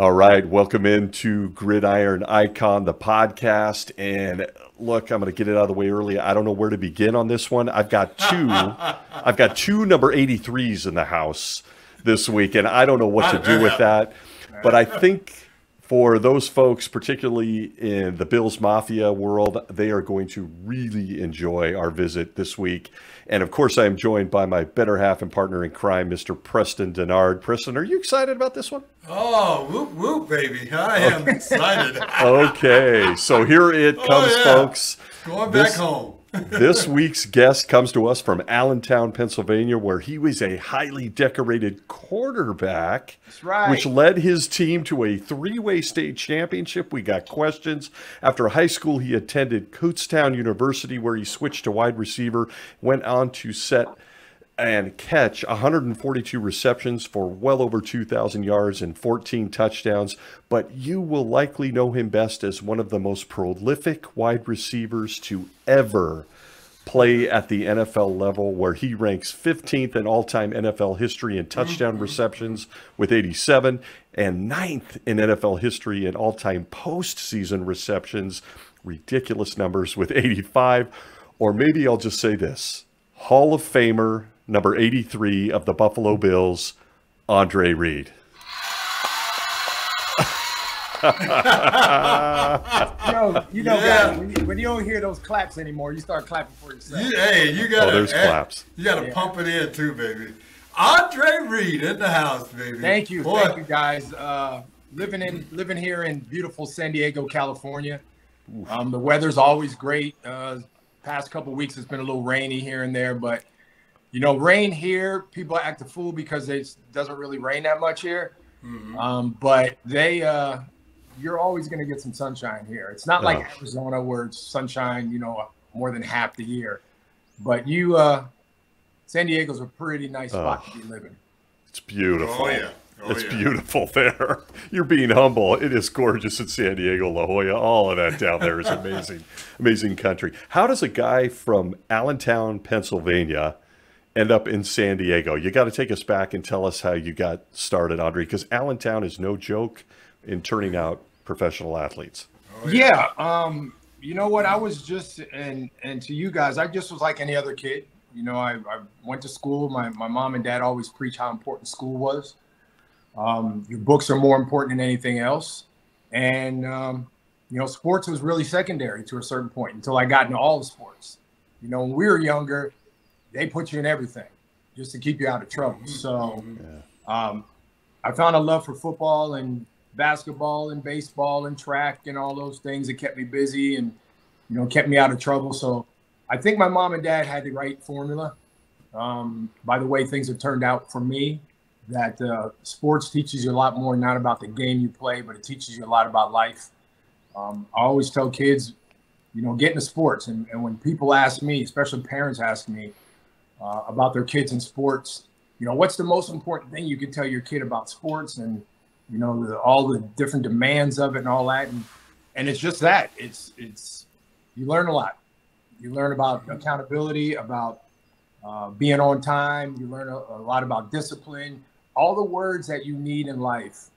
All right, welcome into Gridiron Icon, the podcast. And look, I'm going to get it out of the way early. I don't know where to begin on this one. I've got two number 83s in the house this week, and I don't know what to do with that. But I think for those folks, particularly in the Bills Mafia world, they are going to really enjoy our visit this week. And of course, I am joined by my better half and partner in crime, Mr. Preston Denard. Preston, are you excited about this one? Oh, whoop, whoop, baby. I am excited. Okay, so here it comes, folks. Going back home. This week's guest comes to us from Allentown, Pennsylvania, where he was a highly decorated quarterback. That's right. Which led his team to a three-way state championship. We got questions. After high school, he attended Kutztown University, where he switched to wide receiver, went on to set and catch 142 receptions for well over 2,000 yards and 14 touchdowns. But you will likely know him best as one of the most prolific wide receivers to ever play at the NFL level, where he ranks 15th in all-time NFL history in touchdown receptions with 87 and 9th in NFL history in all-time postseason receptions. Ridiculous numbers with 85. Or maybe I'll just say this: Hall of Famer, number 83 of the Buffalo Bills, Andre Reed. Guys, when you don't hear those claps anymore, you start clapping for yourself. Hey, you got there's claps. You got to pump it in too, baby. Andre Reed in the house, baby. Thank you, thank you, guys. Living here in beautiful San Diego, California. The weather's always great. Past couple of weeks, it's been a little rainy here and there, but you know, rain here, people act a fool because it doesn't really rain that much here. But you're always going to get some sunshine here. It's not like Arizona where it's sunshine, more than half the year. But San Diego's a pretty nice spot to be living. It's beautiful. Oh, yeah. It's beautiful there. You're being humble. It is gorgeous in San Diego, La Jolla. All of that down there is amazing. Amazing country. How does a guy from Allentown, Pennsylvania, end up in San Diego? You got to take us back and tell us how you got started, Andre, because Allentown is no joke in turning out professional athletes. You know what? I was just, and to you guys, I just was like any other kid. I went to school. My mom and dad always preach how important school was. Your books are more important than anything else. And, sports was really secondary to a certain point until I got into all the sports. When we were younger, they put you in everything just to keep you out of trouble. So I found a love for football and basketball and baseball and track and all those things that kept me busy and, kept me out of trouble. So I think my mom and dad had the right formula. By the way, things have turned out for me, that sports teaches you a lot more, not about the game you play, but it teaches you a lot about life. I always tell kids, get into sports. And when people ask me, especially parents ask me about their kids in sports, what's the most important thing you can tell your kid about sports, and, all the different demands of it and all that. And it's just that you learn a lot. You learn about accountability, about being on time. You learn a lot about discipline, all the words that you need in life.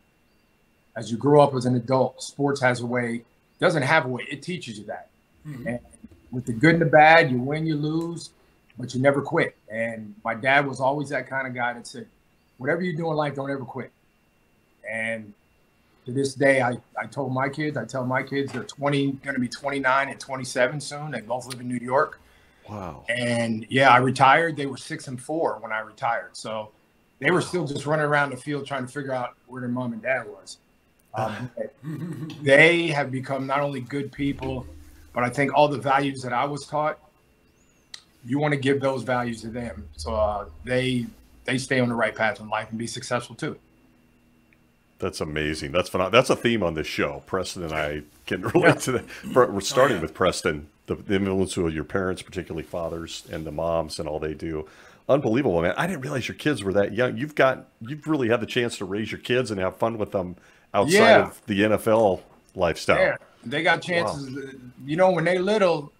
As you grow up as an adult, sports has a way, doesn't have a way. It teaches you that. And with the good and the bad, you win, you lose, but you never quit. And my dad was always that kind of guy that said, whatever you do in life, don't ever quit. And to this day, I tell my kids, they're going to be 29 and 27 soon. They both live in New York. Wow. And I retired. They were 6 and 4 when I retired. So they were still just running around the field trying to figure out where their mom and dad was. They have become not only good people, but I think all the values that I was taught, you want to give those values to them. So they stay on the right path in life and be successful too. That's amazing. That's phenomenal. That's a theme on this show. Preston and I can relate to that. We're starting with Preston, the influence of your parents, particularly fathers, and the moms and all they do. Unbelievable, man. I didn't realize your kids were that young. You've really had the chance to raise your kids and have fun with them outside of the NFL lifestyle. Yeah, they got chances. Wow. When they little,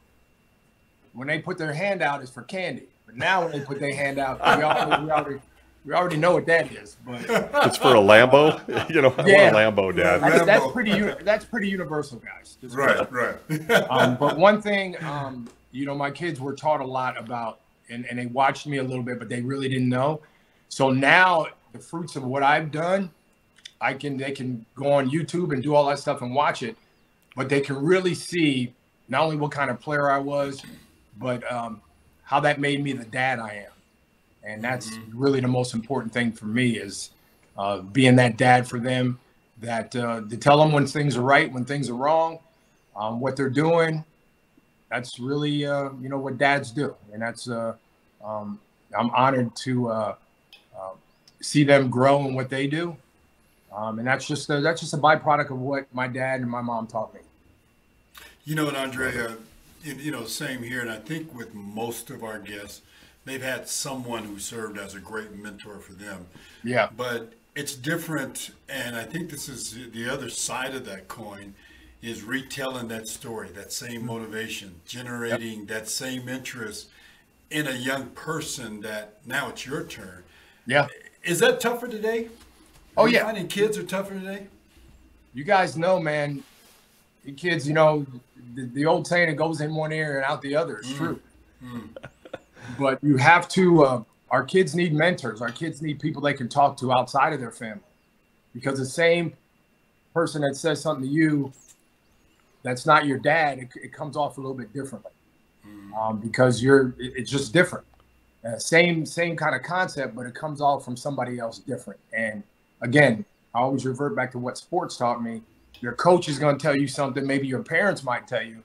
when they put their hand out, it's for candy. But now when they put their hand out, We already know what that is, but It's for a Lambo. You know, I Yeah. want a Lambo, Dad. that's pretty universal, guys. Just Right, right. But one thing, you know, my kids were taught a lot about, and they watched me a little bit, but they really didn't know. So now the fruits of what I've done, they can go on YouTube and do all that stuff and watch it, but they can really see not only what kind of player I was, but how that made me the dad I am. And that's really the most important thing for me is being that dad for them, that to tell them when things are right, when things are wrong, what they're doing. That's really, you know, what dads do. And that's, I'm honored to see them grow in what they do. And that's just a byproduct of what my dad and my mom taught me. You know what, Andre, you know, same here. And I think with most of our guests, they've had someone who served as a great mentor for them. Yeah. But it's different. And I think this is the other side of that coin, is retelling that story, that same motivation, generating that same interest in a young person that now it's your turn. Yeah. Is that tougher today? Oh, yeah. Finding kids are tougher today? You guys know, man, the kids, you know, the old saying, it goes in one ear and out the other. It's true. But you have to, our kids need mentors. Our kids need people they can talk to outside of their family. Because the same person that says something to you that's not your dad, it comes off a little bit differently. Because it's just different. Same kind of concept, but it comes off from somebody else different. And again, I always revert back to what sports taught me. Your coach is going to tell you something, maybe your parents might tell you,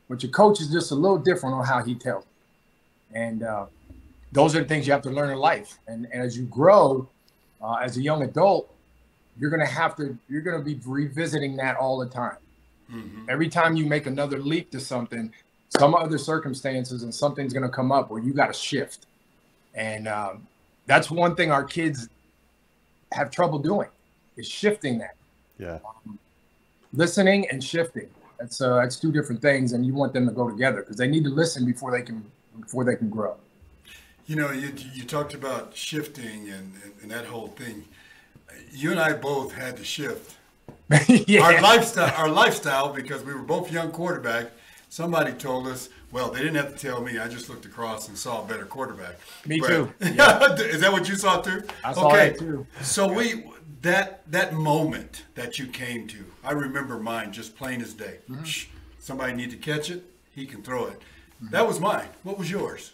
but your coach is just a little different on how he tells you. And those are the things you have to learn in life. And as you grow as a young adult, you're going to be revisiting that all the time. Every time you make another leap to something, some other circumstances and something's going to come up where you got to shift. And that's one thing our kids have trouble doing, is shifting that. Yeah. Listening and shifting. That's two different things, and you want them to go together because they need to listen before they can grow. You know, you talked about shifting and that whole thing. You and I both had to shift. Yeah. Our lifestyle, because we were both young quarterbacks. Somebody told us, well, they didn't have to tell me. I just looked across and saw a better quarterback. Me too. Yeah. Is that what you saw too? I saw that too. So that moment that you came to, I remember mine just plain as day. Somebody need to catch it, he can throw it. That was mine. What was yours?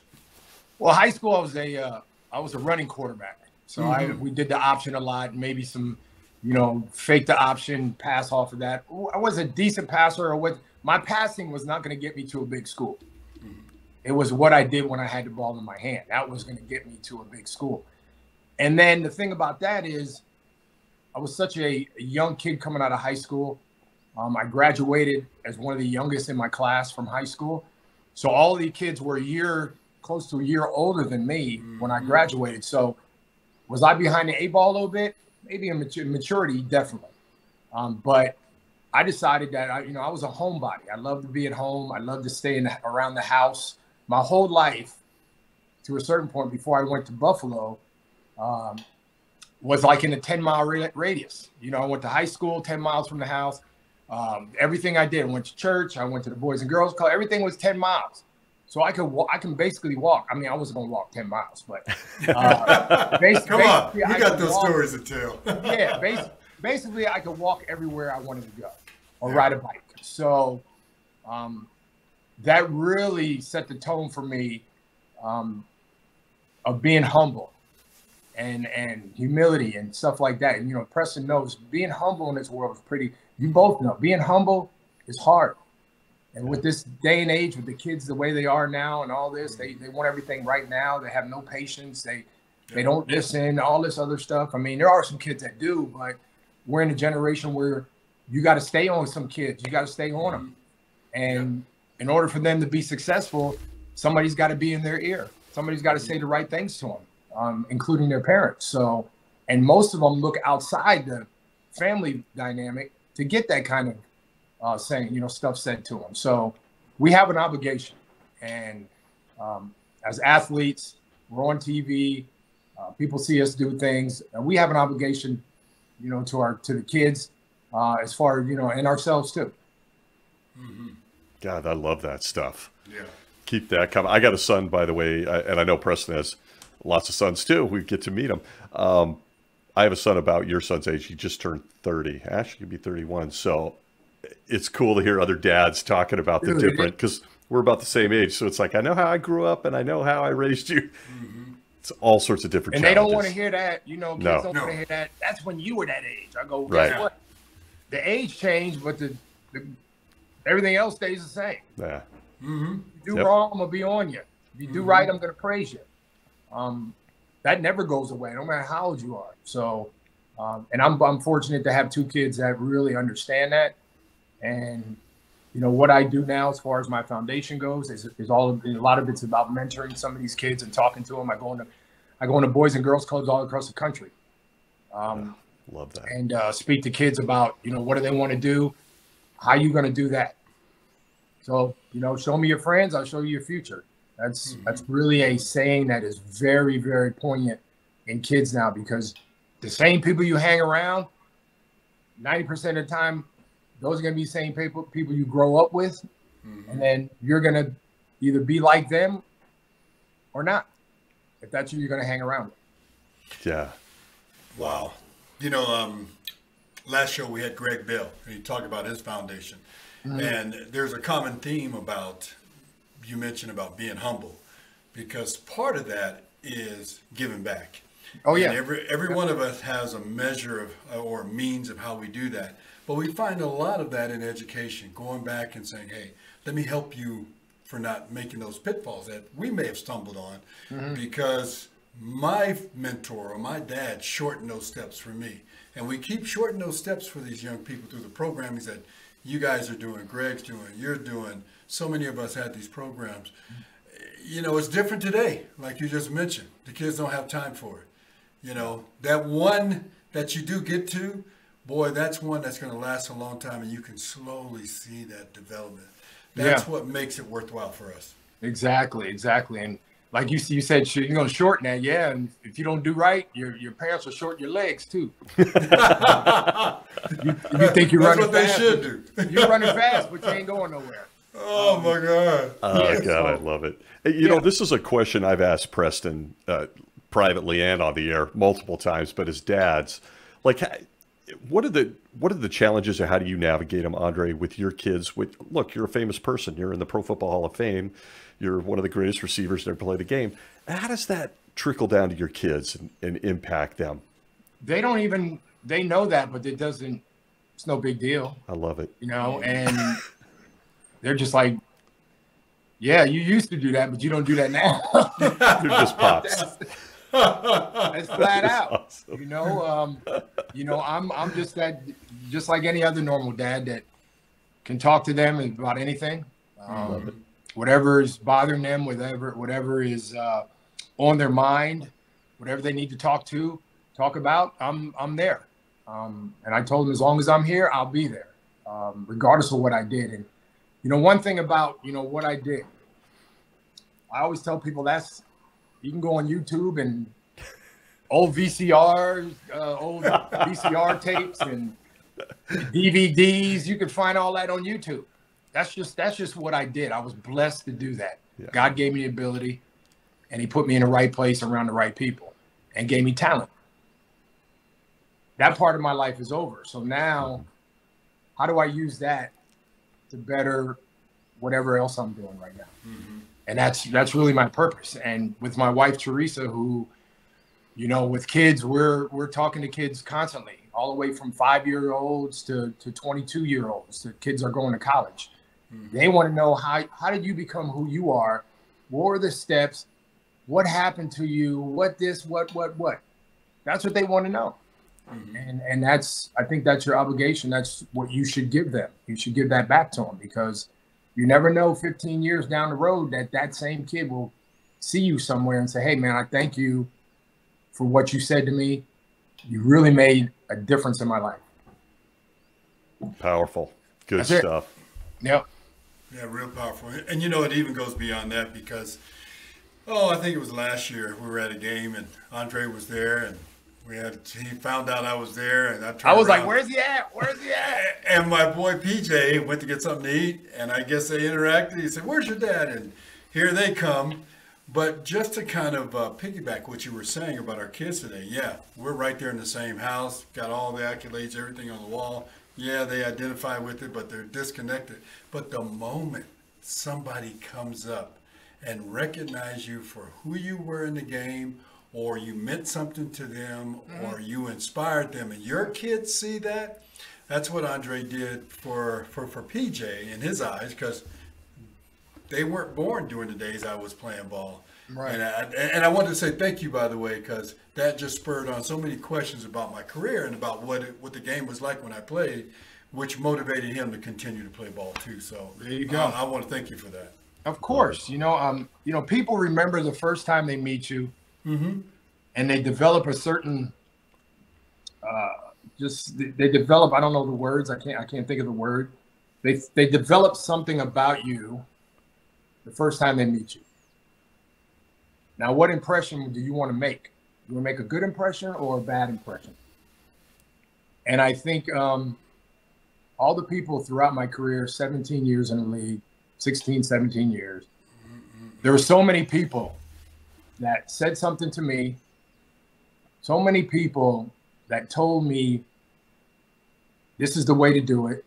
Well, high school, I was a running quarterback. So we did the option a lot, maybe some, you know, fake the option, pass off of that. I was a decent passer. My passing was not going to get me to a big school. It was what I did when I had the ball in my hand. That was going to get me to a big school. And then the thing about that is I was such a young kid coming out of high school. I graduated as one of the youngest in my class from high school. So all of the kids were close to a year older than me when I graduated. So was I behind the eight ball a little bit? Maybe in maturity, definitely. But I decided that I was a homebody. I loved to be at home. I loved to stay around the house. My whole life, to a certain point before I went to Buffalo, was like in a 10-mile radius. You know, I went to high school 10 miles from the house. Everything I did, I went to church. I went to the Boys and Girls Club. Everything was 10 miles. So I can basically walk. I mean, I wasn't going to walk 10 miles, but come on, you got those stories to tell. Yeah, basically I could walk everywhere I wanted to go or ride a bike. So that really set the tone for me of being humble and humility and stuff like that. And, you know, Preston knows being humble in this world is pretty, you both know, being humble is hard. And with this day and age, with the kids the way they are now and all this, they want everything right now. They have no patience. They don't listen, all this other stuff. I mean, there are some kids that do, but we're in a generation where you got to stay on some kids. You got to stay on them. And in order for them to be successful, somebody's got to be in their ear. Somebody's got to say the right things to them, including their parents. So, and most of them look outside the family dynamic to get that kind of saying, you know, stuff said to them. So we have an obligation. And as athletes, we're on TV. People see us do things, and we have an obligation, you know, to the kids, as far as, you know, and ourselves too. Mm-hmm. God, I love that stuff. Yeah. Keep that coming. I got a son, by the way, and I know Preston has lots of sons too. We get to meet them. I have a son about your son's age. He just turned 30. Actually, could be 31. So it's cool to hear other dads talking about the different, because we're about the same age. So it's like, I know how I grew up and I know how I raised you. Mm-hmm. It's all sorts of different challenges. They don't want to hear that. You know, kids don't want to hear that. That's when you were that age. I go, guess what? The age changed, but the everything else stays the same. Yeah. Mm-hmm. If you do wrong, I'm going to be on you. If you do right, I'm going to praise you. That never goes away, no matter how old you are. So, and I'm fortunate to have two kids that really understand that. And, you know, what I do now as far as my foundation goes is a lot of it's about mentoring some of these kids and talking to them. I go into boys and girls clubs all across the country. Love that. And speak to kids about, you know, what do they want to do? How are you going to do that? So, you know, show me your friends, I'll show you your future. That's really a saying that is very, very poignant in kids now, because the same people you hang around, 90% of the time, those are going to be the same people you grow up with. Mm-hmm. And then you're going to either be like them or not, if that's who you're going to hang around with. Yeah. Wow. You know, last show we had Greg Bill, and he talked about his foundation. Mm-hmm. And there's a common theme about, you mentioned about being humble, because part of that is giving back. Oh yeah. And every one of us has a measure of or means of how we do that. But we find a lot of that in education, going back and saying, hey, let me help you for not making those pitfalls that we may have stumbled on, because my mentor or my dad shortened those steps for me. And we keep shortening those steps for these young people through the programming that you guys are doing, Greg's doing, you're doing. So many of us had these programs. You know, it's different today, like you just mentioned. The kids don't have time for it. You know, that one that you do get to, boy, that's one that's going to last a long time, and you can slowly see that development. That's what makes it worthwhile for us. Exactly. And like you said, you're going to shorten that, and if you don't do right, your parents will shorten your legs too. you think you're running fast. That's what they should do. You're running fast, but you ain't going nowhere. Oh my God. Oh God, I love it. You know, this is a question I've asked Preston privately and on the air multiple times, but as dads, like, what are the challenges, or how do you navigate them, Andre, with your kids? Look, you're a famous person. You're in the Pro Football Hall of Fame. You're one of the greatest receivers to ever play the game. How does that trickle down to your kids and impact them? They know that, but it's no big deal. I love it. You know, and they're just like, yeah, you used to do that, but you don't do that now. They're just pops. That's flat out. Awesome. You know, I'm just like any other normal dad that can talk to them about anything. Whatever is bothering them, whatever is on their mind, whatever they need to talk about, I'm there. And I told them, as long as I'm here, I'll be there, regardless of what I did. And you know, one thing about, you know, what I did, I always tell people you can go on YouTube and old VCR tapes and DVDs. You can find all that on YouTube. That's just what I did. I was blessed to do that. Yeah. God gave me the ability, and he put me in the right place around the right people and gave me talent. That part of my life is over. So now, how do I use that to better whatever else I'm doing right now? Mm-hmm. And that's really my purpose. And with my wife, Teresa, who, you know, with kids, we're talking to kids constantly, all the way from 5-year-olds to 22-year-olds. The kids are going to college. Mm-hmm. They want to know, how did you become who you are? What were the steps? What happened to you? What? That's what they want to know. Mm-hmm. And I think that's your obligation. That's what you should give them. You should give that back to them, because you never know 15 years down the road that same kid will see you somewhere and say, hey man, I thank you for what you said to me. You really made a difference in my life. Powerful. Good stuff. Yep. Yeah, real powerful. And you know, it even goes beyond that, because Oh, I think it was last year. We were at a game and Andre was there, and he found out I was there, and I was like, "Where's he at? Where's he at?" And my boy PJ went to get something to eat, and I guess they interacted. He said, "Where's your dad?" And here they come. But just to kind of piggyback what you were saying about our kids today, yeah, we're right there in the same house, got all the accolades, everything on the wall. Yeah, they identify with it, but they're disconnected. But the moment somebody comes up and recognize you for who you were in the game, or you meant something to them, or you inspired them, and your kids see that, that's what Andre did for PJ in his eyes, because they weren't born during the days I was playing ball. Right. And I wanted to say thank you, by the way, because that just spurred on so many questions about my career and about what the game was like when I played, which motivated him to continue to play ball too. So there you go. I want to thank you for that. Of course, people remember the first time they meet you, and they develop a certain, they develop. I don't know the words. I can't think of the word. They develop something about you the first time they meet you. Now, what impression do you want to make? You want to make a good impression or a bad impression? And I think all the people throughout my career, 17 years in the league, 16, 17 years, there were so many people that said something to me, so many people that told me this is the way to do it,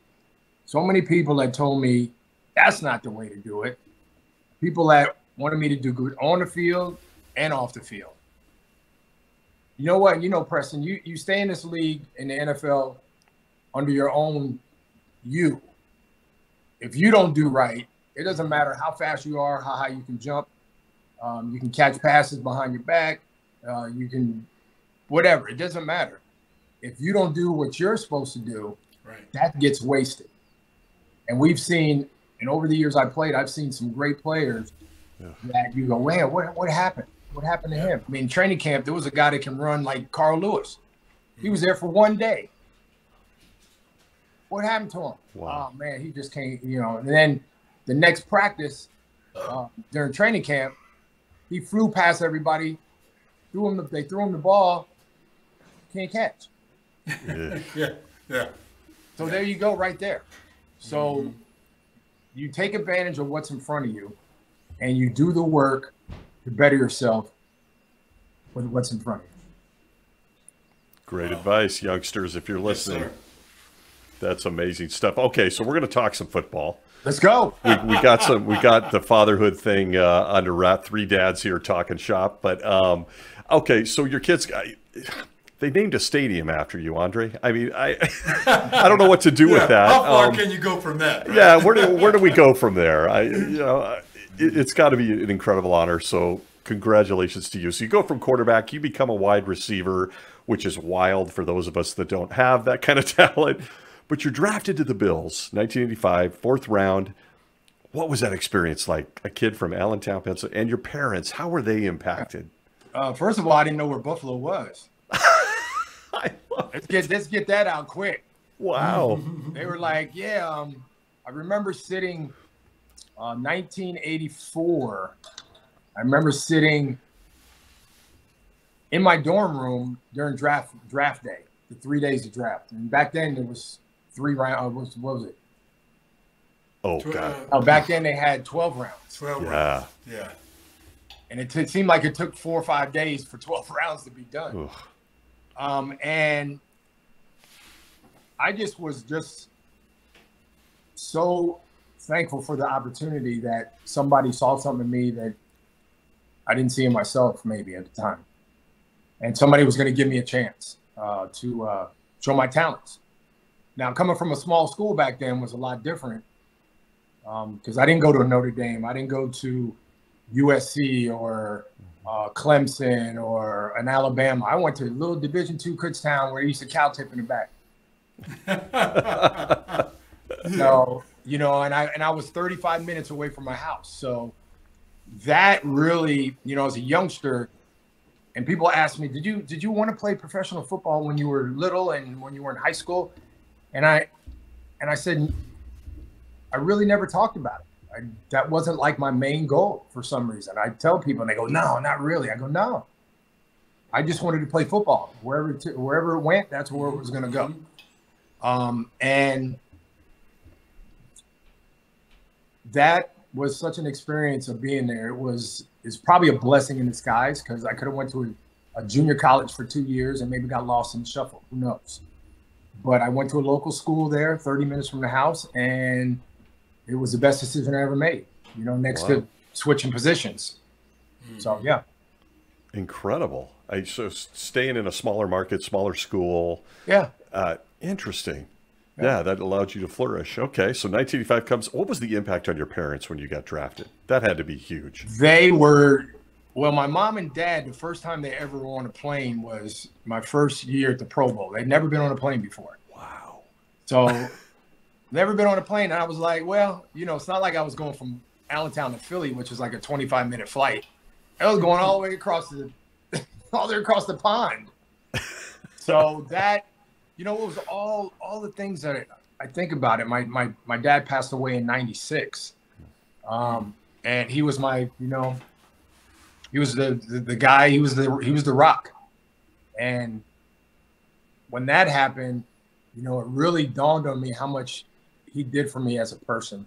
so many people that told me that's not the way to do it, people that wanted me to do good on the field and off the field. You know what? Preston, you stay in this league in the NFL under your own you. If you don't do right, it doesn't matter how fast you are, how high you can jump. You can catch passes behind your back. You can, whatever. It doesn't matter. If you don't do what you're supposed to do, right, that gets wasted. And we've seen, and over the years I played, I've seen some great players that you go, man, what happened? What happened to him? I mean, training camp, there was a guy that can run like Carl Lewis. He was there for one day. What happened to him? Wow. Oh, man, he just can't, And then the next practice during training camp, he flew past everybody, they threw him the ball, can't catch. Yeah. So there you go right there. So you take advantage of what's in front of you, and you do the work to better yourself with what's in front of you. Great advice, youngsters, if you're listening. Yes, that's amazing stuff. Okay, so we're going to talk some football. Let's go. We got the fatherhood thing under wrap. Three dads here talking shop. But okay, so your kids, they named a stadium after you, Andre. I mean, I don't know what to do with that. How far can you go from that? Right? Yeah, where do we go from there? It's got to be an incredible honor. So congratulations to you. So you go from quarterback, you become a wide receiver, which is wild for those of us that don't have that kind of talent. But you're drafted to the Bills, 1985, fourth round. What was that experience like? A kid from Allentown, Pennsylvania, and your parents, how were they impacted? First of all, I didn't know where Buffalo was. Let's get that out quick. Wow. They were like, I remember sitting 1984. I remember sitting in my dorm room during draft day, the 3 days of draft. And back then it was 3 rounds. What was it? Oh, God. Oh, back then they had 12 rounds. 12 rounds. Yeah. And it seemed like it took 4 or 5 days for 12 rounds to be done. And I was so thankful for the opportunity that somebody saw something in me that I didn't see in myself maybe at the time. And somebody was going to give me a chance to show my talents. Now, coming from a small school back then was a lot different because I didn't go to Notre Dame. I didn't go to USC or Clemson or an Alabama. I went to a little Division II Kutztown where they used to cow tip in the back. So, and I was 35 minutes away from my house. So that really, as a youngster, and people ask me, did you want to play professional football when you were little and when you were in high school? And I said, I really never talked about it. that wasn't like my main goal for some reason. I tell people and they go, no, not really. I go, no. I just wanted to play football. Wherever it went, that's where it was going to go. And that was such an experience of being there. It's probably a blessing in disguise, because I could have went to a junior college for 2 years and maybe got lost in the shuffle. Who knows? But I went to a local school there, 30 minutes from the house, and it was the best decision I ever made, next to switching positions. So, yeah. Incredible. So staying in a smaller market, smaller school. Yeah. Interesting. Yeah, that allowed you to flourish. Okay, so 1985 comes. What was the impact on your parents when you got drafted? That had to be huge. Well, my mom and dad, the first time they ever were on a plane was my first year at the Pro Bowl. They'd never been on a plane before. Wow. So never been on a plane. And I was like, well, it's not like I was going from Allentown to Philly, which is like a 25-minute flight. I was going all the way across the pond. So that, it was all the things that I think about it. My dad passed away in '96. And he was he was the guy, he was the rock. And when that happened, it really dawned on me how much he did for me as a person,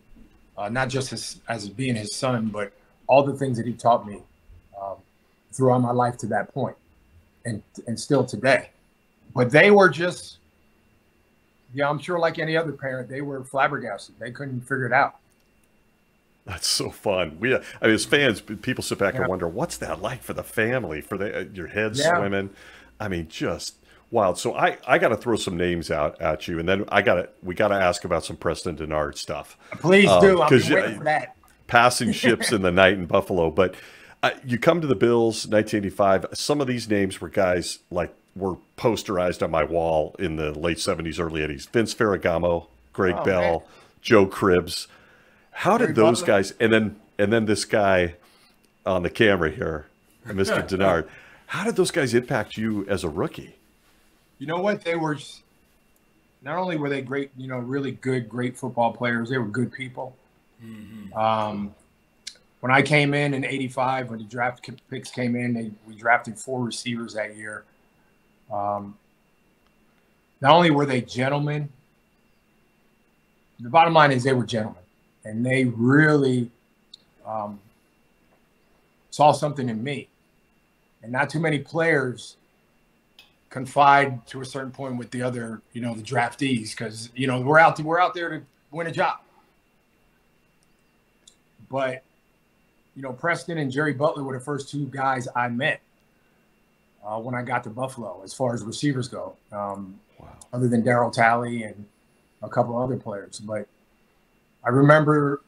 not just as being his son, but all the things that he taught me throughout my life to that point, and still today. But they were just, I'm sure like any other parent, they were flabbergasted. They couldn't figure it out. That's so fun. As fans, people sit back and wonder, what's that like for the family, for your head swimming? Just wild. So I got to throw some names out at you, and then we got to ask about some Preston Denard stuff. Please do. I'm waiting for that. Passing ships in the night in Buffalo, but you come to the Bills, 1985. Some of these names were guys were posterized on my wall in the late 70s, early 80s. Vince Ferragamo, Greg Bell, man. Joe Cribbs. How did those guys, and then this guy on the camera here, Mr. Denard, how did those guys impact you as a rookie? You know what? They were, not only were they great, really good, great football players, they were good people. Mm-hmm. When I came in '85, when the draft picks came in, we drafted 4 receivers that year. Not only were they gentlemen, the bottom line is they were gentlemen. And they really saw something in me. And not too many players confide to a certain point with the other, the draftees, because, we're out there to win a job. But, Preston and Jerry Butler were the first 2 guys I met when I got to Buffalo, as far as receivers go, other than Darryl Talley and a couple other players. But I remember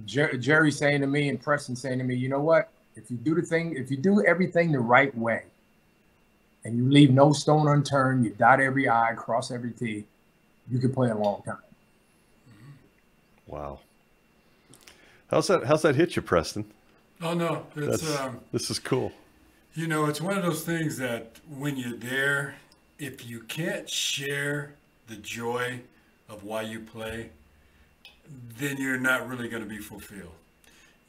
Jerry saying to me and Preston saying to me, you know what? If you do everything the right way, and you leave no stone unturned, you dot every I, cross every T, you can play a long time. Wow. How's that hit you, Preston? Oh no, this is cool. It's one of those things that when you're there, if you can't share the joy of why you play, then you're not really going to be fulfilled.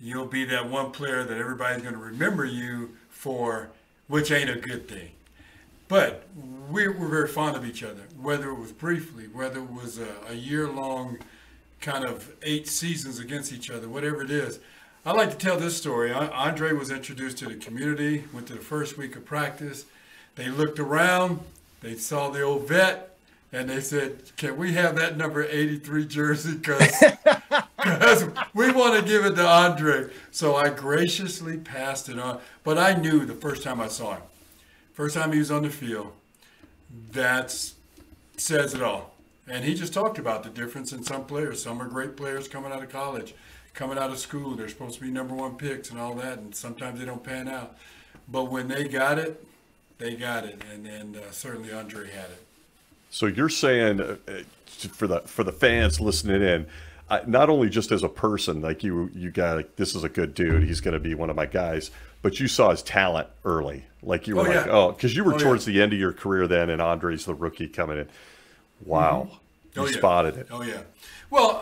You'll be that one player that everybody's going to remember you for, which ain't a good thing. But we're very fond of each other, whether it was briefly, whether it was a year-long kind of 8 seasons against each other, whatever it is. I like to tell this story. Andre was introduced to the community, went to the first week of practice. They looked around, they saw the old vet, and they said, can we have that number 83 jersey? Because we want to give it to Andre. So I graciously passed it on. But I knew the first time I saw him, first time he was on the field, that says it all. And he just talked about the difference in some players. Some are great players coming out of college, coming out of school. They're supposed to be #1 picks and all that, and sometimes they don't pan out. But when they got it, they got it. And certainly Andre had it. So you're saying for the fans listening in, not only just as a person, like you got this is a good dude, he's going to be one of my guys, but you saw his talent early. Like you were because you were towards the end of your career then, and Andre's the rookie coming in. Wow, you spotted it. Oh yeah. Well,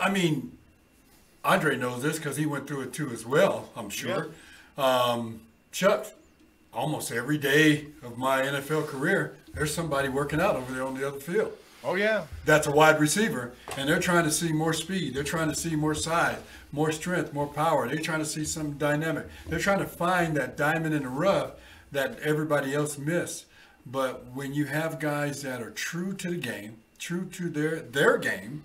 Andre knows this because he went through it too as well, I'm sure. Chuck, almost every day of my NFL career, there's somebody working out over there on the other field. Oh, yeah. That's a wide receiver, and they're trying to see more speed. They're trying to see more size, more strength, more power. They're trying to see some dynamic. They're trying to find that diamond in the rough that everybody else missed. But when you have guys that are true to the game, true to their game,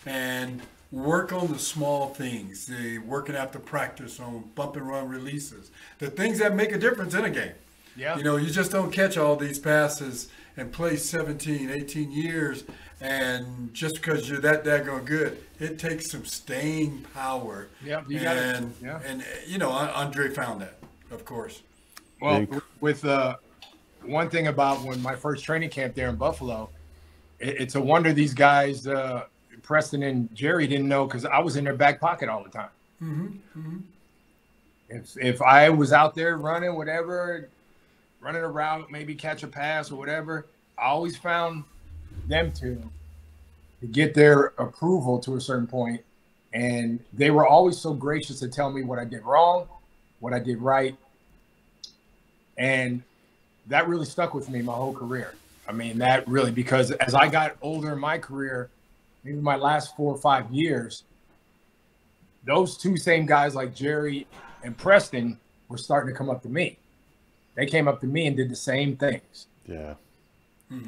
and work on the small things, the working after practice on bump and run releases, the things that make a difference in a game. Yeah. You know, you just don't catch all these passes and play 17, 18 years, and just because you're that daggone good, it takes some staying power. Yeah, you got it. Yeah. And you know, Andre found that, of course. Well, with one thing about when my first training camp there in Buffalo, it's a wonder these guys, Preston and Jerry, didn't know, because I was in their back pocket all the time. If I was out there running a route, maybe catch a pass or whatever, I always found them to get their approval to a certain point. And they were always so gracious to tell me what I did wrong, what I did right. And that really stuck with me my whole career. I mean, that really, because as I got older in my career, maybe my last 4 or 5 years, those two same guys like Jerry and Preston were starting to come up to me. They came up to me and did the same things. Yeah.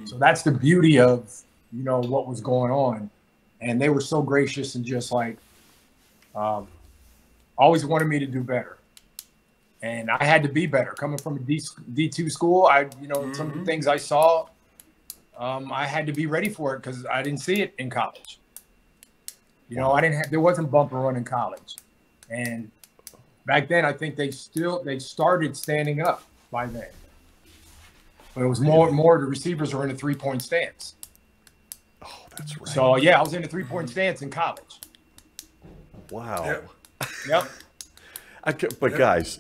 So that's the beauty of, you know, what was going on. And they were so gracious and just like, always wanted me to do better. And I had to be better. Coming from a D2 school, some of the things I saw, I had to be ready for it because I didn't see it in college. You know, there wasn't bump and run in college. And back then, I think they started standing up by then. But it was more the receivers were in a 3-point stance. Oh, that's right. So, yeah, I was in a 3-point stance in college. Wow. Yep. But guys,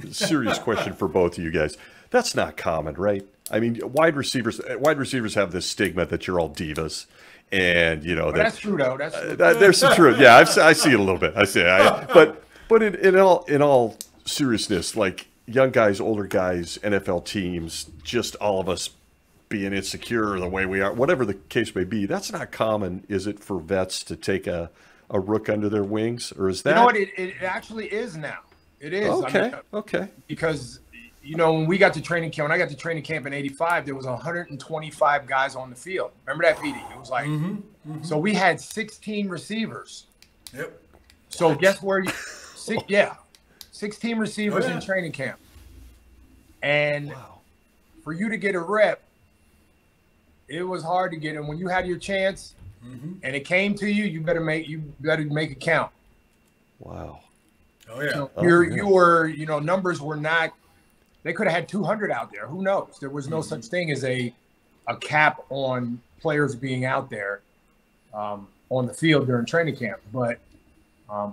serious question for both of you guys. That's not common, right? I mean, wide receivers have this stigma that you're all divas, and you know that's true though. That's true. There's some truth. Yeah, I see it a little bit. But in all seriousness, like young guys, older guys, NFL teams, just all of us being insecure the way we are, whatever the case may be, that's not common, is it, for vets to take a rook under their wings, or is that? You know what? It actually is now. It is. Okay. Okay. Because, you know, when we got to training camp, when I got to training camp in '85, there was 125 guys on the field. Remember that, PD? It was like, so we had 16 receivers. Yep. So guess where 16 receivers in training camp. And for you to get a rep, it was hard to get them. When you had your chance and it came to you, you better make it count. Wow. Oh yeah. So you were, you know, numbers were not. They could have had 200 out there. Who knows? There was no such thing as a cap on players being out there on the field during training camp. But I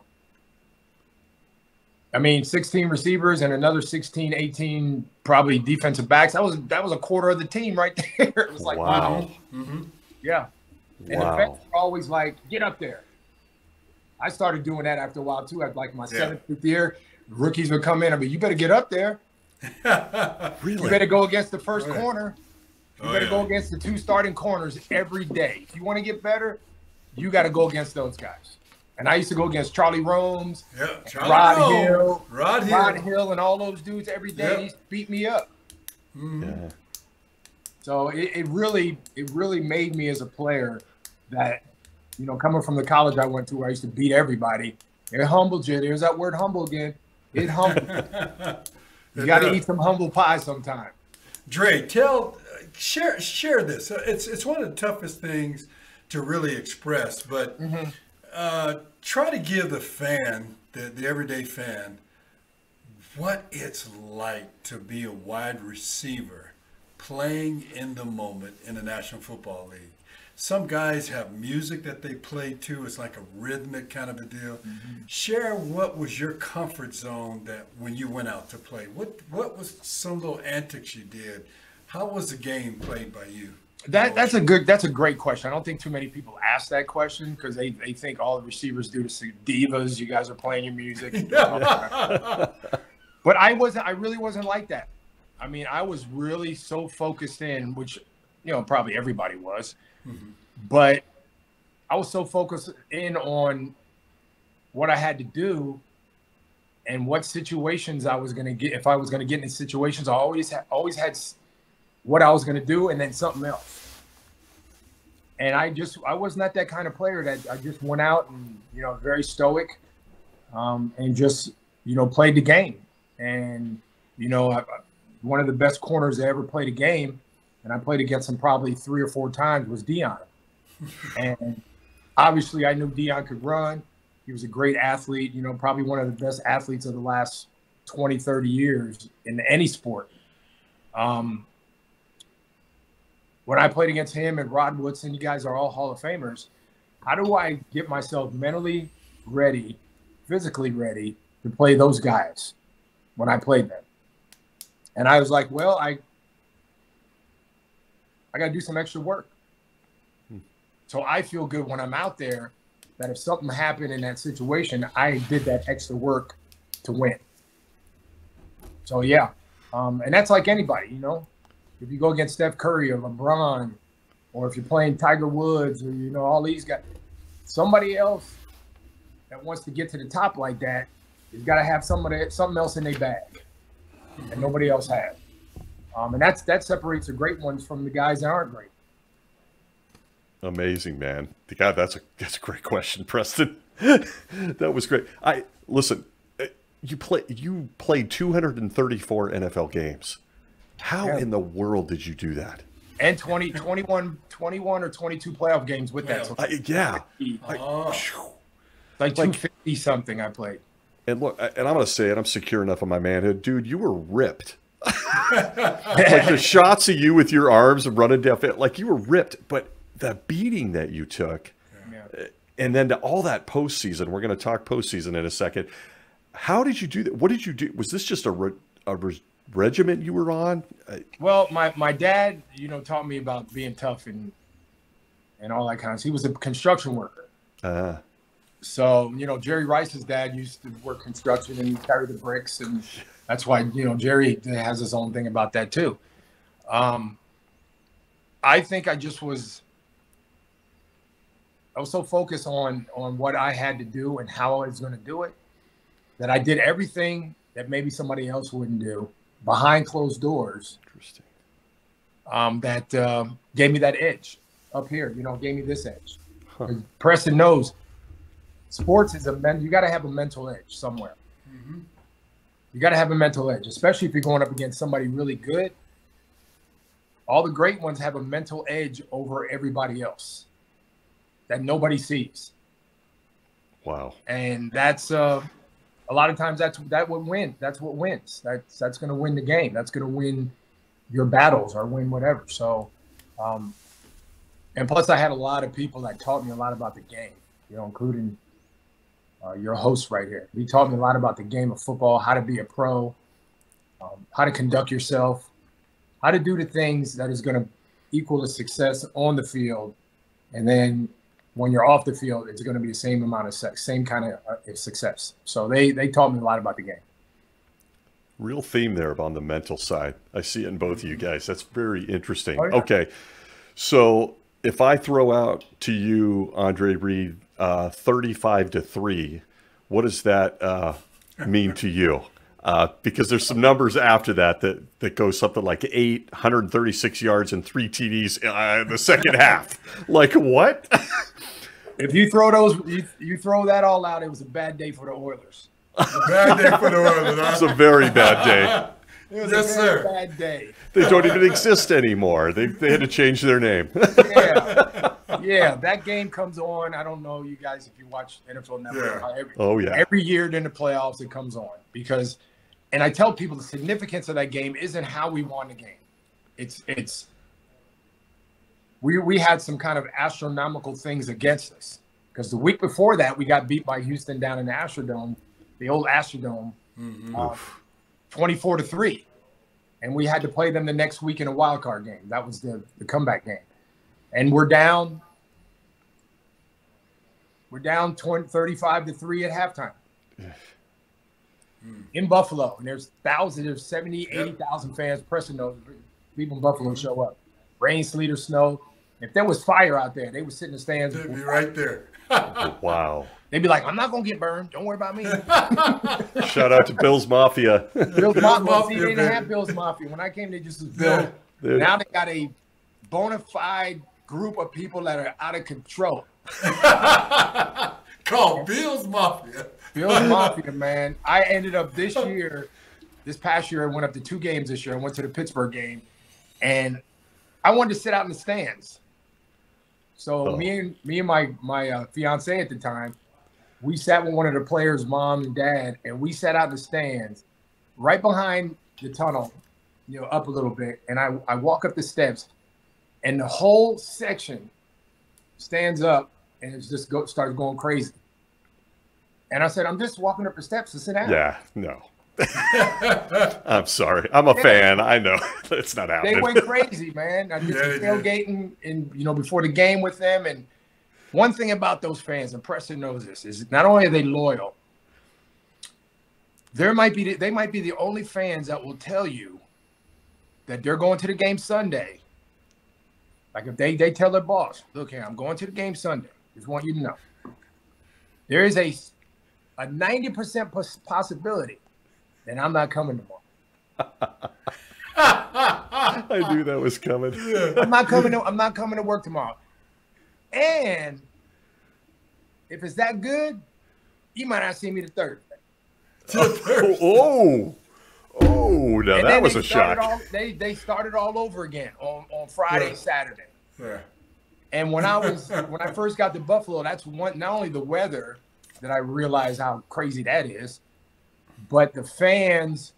mean, 16 receivers and another 16, 18 probably defensive backs. That was a quarter of the team right there. It was like, wow. Yeah. And the vets were always like, get up there. I started doing that after a while too. At like my 7th, 5th year, rookies would come in. I mean, you better get up there. Really? You better go against the first corner. You better go against the 2 starting corners every day. If you want to get better, you got to go against those guys. And I used to go against Charlie Romes, Rod Hill, and all those dudes every day. They used to beat me up. Yeah. So it really made me as a player that, you know, coming from the college I went to where I used to beat everybody, it humbled you. There's that word humble again. It humbled. You got to eat some humble pie sometime. Dre, share this. It's one of the toughest things to really express, but try to give the fan, the everyday fan, what it's like to be a wide receiver playing in the moment in the National Football League. Some guys have music that they play to. It's like a rhythmic kind of a deal. Share what was your comfort zone that when you went out to play. What was some little antics you did? How was the game played by you? That's a great question. I don't think too many people ask that question because they think all the receivers do this divas. You guys are playing your music. But I really wasn't like that. I mean, I was really so focused in, which, probably everybody was, but I was so focused in on what I had to do and what situations I was going to get. If I was going to get in situations, I always had what I was going to do and then something else. And I was not that kind of player that I just went out and, very stoic, and just, played the game. And, one of the best corners that ever played a game, and I played against him probably 3 or 4 times, was Dion. And obviously I knew Dion could run. He was a great athlete, probably one of the best athletes of the last 20, 30 years in any sport. When I played against him and Rod Woodson, you guys are all Hall of Famers. How do I get myself mentally ready, physically ready to play those guys when I played them? And I was like, well, I got to do some extra work. So I feel good when I'm out there that if something happened in that situation, I did that extra work to win. So, yeah. And that's like anybody, If you go against Steph Curry or LeBron, or if you're playing Tiger Woods or, all these guys, somebody else that wants to get to the top like that has got to have something else in their bag that nobody else has. And that separates the great ones from the guys that aren't great. Amazing, man. God, that's a great question, Preston. That was great. Listen, you played 234 NFL games. How in the world did you do that? And 21 or 22 playoff games with that. So like 250 something I played. And look, and I'm going to say it, I'm secure enough in my manhood. Dude, you were ripped. Like the shots of you with your arms and running down, like you were ripped. But the beating that you took, and then to all that postseason, we're going to talk postseason in a second. How did you do that? What did you do? Was this just a regiment you were on? Well, my dad, taught me about being tough and all that kind of stuff. He was a construction worker. So, Jerry Rice's dad used to work construction and carry the bricks. And that's why, Jerry has his own thing about that too. I think I was so focused on what I had to do and how I was going to do it that I did everything that maybe somebody else wouldn't do behind closed doors. Interesting. That gave me that edge up here, gave me this edge. Preston knows sports is you got to have a mental edge somewhere. You got to have a mental edge, especially if you're going up against somebody really good. All the great ones have a mental edge over everybody else that nobody sees. Wow. And that's a lot of times that's what wins. That's what wins. That's going to win the game. That's going to win your battles or win whatever. So, and plus I had a lot of people that taught me a lot about the game, including your host right here. He taught me a lot about the game of football, how to be a pro, how to conduct yourself, how to do the things that is going to equal the success on the field. And then when you're off the field, it's going to be the same amount of same kind of success. So they taught me a lot about the game. Real theme there on the mental side. I see it in both of you guys. That's very interesting. Oh, yeah. Okay. So if I throw out to you, Andre Reed, 35-3, what does that mean to you? Because there's some numbers after that go something like 136 yards and 3 TDs in the second half. Like what? If you throw you throw that all out, it was a bad day for the Oilers. A bad day for the Oilers. It's a very bad day. It was a very bad day. They don't even exist anymore. They had to change their name. Yeah, that game comes on. I don't know, you guys, if you watch NFL Network. Yeah. Every year in the playoffs, it comes on because, and I tell people the significance of that game isn't how we won the game. We had some kind of astronomical things against us because the week before that we got beat by Houston down in the Astrodome, the old Astrodome, 24-3, and we had to play them the next week in a wild card game. That was the comeback game. and we're down 35-3 at halftime in Buffalo. And there's thousands, there's 70, 80,000 fans pressing those. People in Buffalo show up. Rain, sleet, or snow. If there was fire out there, they would sit in the stands. They'd be right there. Wow. They'd be like, I'm not going to get burned. Don't worry about me. Shout out to Bill's Mafia. Bill's Mafia. See, they didn't have Bill's Mafia. When I came, they just was Bill. Yeah. Now they got a bona fide group of people that are out of control. Called Bill's Mafia. Bill's Mafia, man. I ended up this past year, I went up to 2 games this year. I went to the Pittsburgh game, and I wanted to sit out in the stands. So me and my fiance at the time, we sat with one of the players' mom and dad, and we sat out in the stands right behind the tunnel, up a little bit. And I walk up the steps, and the whole section stands up and it's just starts going crazy. And I said, I'm just walking up the steps to sit down. Yeah, no. I'm sorry. I'm a fan. I know it's not happening. They went crazy, man. I did some tailgating before the game with them. And one thing about those fans, and Preston knows this, is not only are they loyal, they might be the only fans that will tell you that they're going to the game Sunday. Like if they tell their boss, look here, I'm going to the game Sunday. Just want you to know. There is a 90% possibility that I'm not coming tomorrow. I knew that was coming. I'm not coming to work tomorrow. And if it's that good, you might not see me the Thursday. Oh, now that was a shock. They started all over again on Friday and Saturday. Yeah. And when I first got to Buffalo, that's not only the weather that I realized how crazy that is, but the fans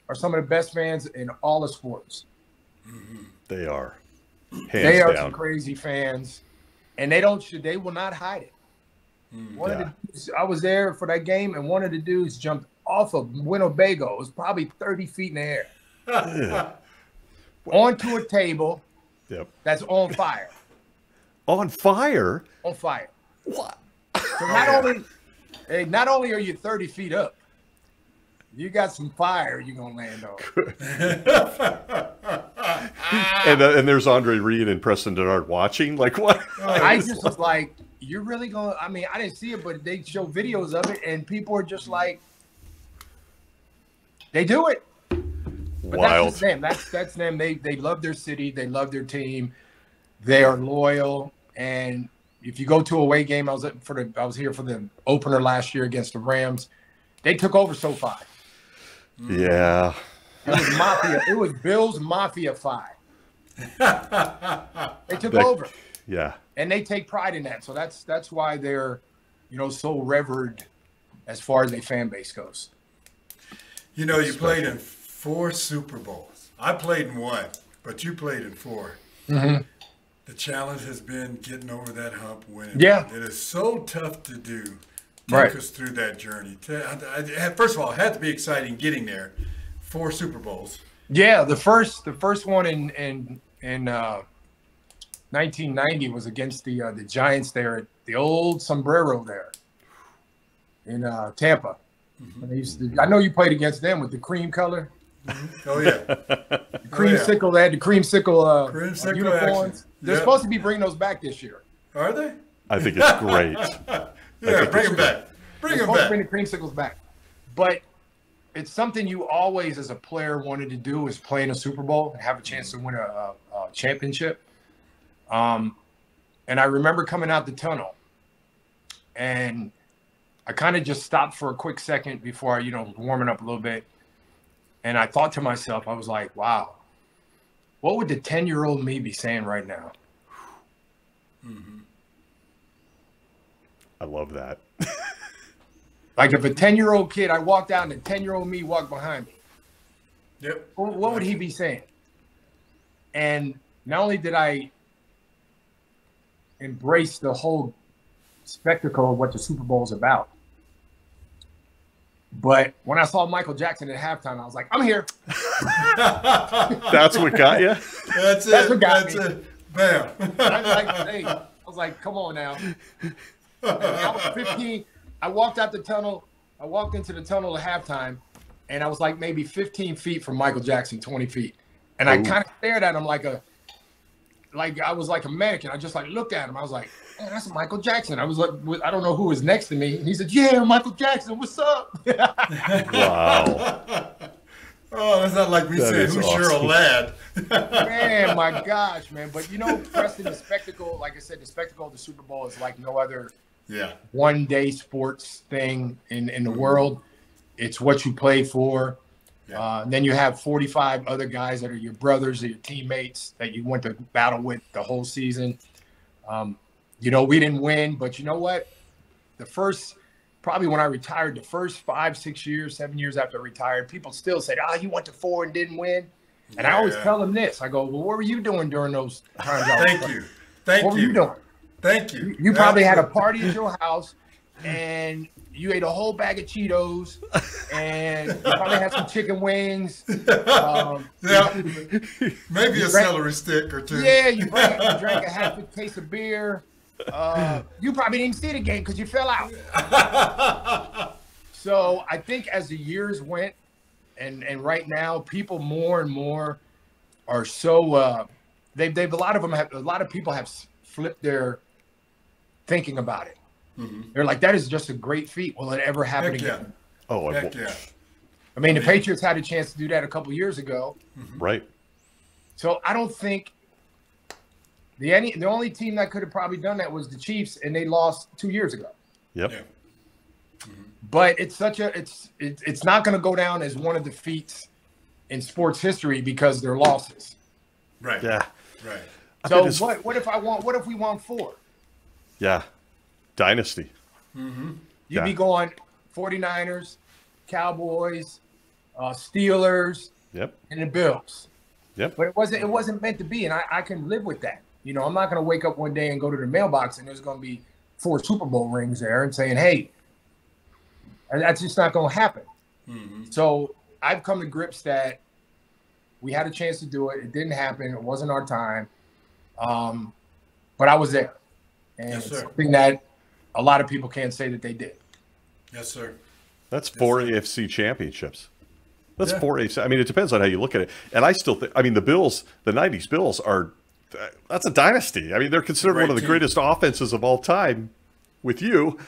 are some of the best fans in all of sports. They are. They are down. some crazy fans, and they will not hide it. One of the dudes, I was there for that game, and one of the dudes jumped off of Winnebago. It was probably 30 feet in the air. Onto a table that's on fire. On fire? On fire. What? So not only are you 30 feet up, you got some fire you're going to land on. And there's Andre Reed and Preston Dennard watching? Like, what? I just was like, you're really going to, I mean, I didn't see it, but they show videos of it, and people are just like, they do it. But Wild. That's just them. That's them. They love their city. They love their team. They are loyal. And if you go to a away game, I was here for the opener last year against the Rams. They took over SoFi. Yeah. It was Mafia. It was Bills Mafia 5. They took over. Yeah. And they take pride in that. So that's why they're, so revered as far as their fan base goes. You played in 4 Super Bowls. I played in 1, but you played in 4. Mm-hmm. The challenge has been getting over that hump, winning. Yeah. It is so tough to do. Right. Take us through that journey. First of all, it had to be exciting getting there. 4 Super Bowls. Yeah, the first one in 1990 was against the Giants there at the old Sombrero there in Tampa. Mm-hmm. I know you played against them with the cream color. Mm-hmm. Oh yeah, the creamsicle. They had the creamsicle uniforms. Action. They're supposed to be bringing those back this year. Are they? I think it's great. Yeah, bring them back. Bring them back. Bring the creamsicles back. But it's something you always, as a player, wanted to do, is play in a Super Bowl and have a chance to win a championship. And I remember coming out the tunnel, and I kind of just stopped for a quick second before I, warming up a little bit. And I thought to myself, I was like, wow, what would the 10-year-old me be saying right now? Mm-hmm. I love that. Like if a 10-year-old kid, I walked out and a 10-year-old me walked behind me. Yep. What would he be saying? And not only did I embrace the whole spectacle of what the Super Bowl is about, but when I saw Michael Jackson at halftime, I was like, I'm here. That's what got you? That's it. That's what got me. Bam. I was like, come on now. And I was 15. I walked out the tunnel. I walked into the tunnel at halftime, and I was like maybe 15 feet from Michael Jackson, 20 feet. And I kind of stared at him like I was like a mannequin. I just like looked at him. I was like, man, that's Michael Jackson. I was like, I don't know who was next to me. And he said, yeah, Michael Jackson, what's up? Wow. Oh, that's not like me saying, who's awesome. Cheryl Ladd? Man, my gosh, man. But you know, Preston, the spectacle, like I said, the spectacle of the Super Bowl is like no other one-day sports thing in the world. It's what you play for. Then you have 45 other guys that are your brothers or your teammates that you went to battle with the whole season. You know, we didn't win, but you know what? Probably when I retired, the first 5, 6 years, 7 years after I retired, people still said, you went to 4 and didn't win. And I always tell them this. I go, well, what were you doing during those times? What were you doing? Thank you. You probably had a party at your house, and you ate a whole bag of Cheetos, and you probably had some chicken wings. Maybe a celery stick or two. Yeah, you drank a half a case of beer. You probably didn't see the game because you fell out. So I think as the years went, and right now, people more and more are so a lot of people have flipped their thinking about it. They're like, that is just a great feat. Will it ever happen again? Oh, heck yeah. I mean, the Patriots had a chance to do that a couple years ago. Right. So I don't think the only team that could have probably done that was the Chiefs, and they lost 2 years ago. Yep. But it's it's not going to go down as one of the feats in sports history because they're losses. Right. Yeah. Right. So what if we won 4? Yeah. Dynasty. You'd be going 49ers, Cowboys, Steelers, Yep. and the Bills. Yep. But it wasn't meant to be, and I can live with that. You know, I'm not going to wake up one day and go to the mailbox and there's going to be 4 Super Bowl rings there and saying, hey, that's just not going to happen. So I've come to grips that we had a chance to do it. It didn't happen. It wasn't our time. But I was there. And it's something that a lot of people can't say that they did. Yes, sir. That's 4 AFC championships. That's 4 AFC. I mean, it depends on how you look at it. And I still think, I mean, the Bills, the 90s Bills that's a dynasty. I mean, they're considered one of the greatest offenses of all time with you.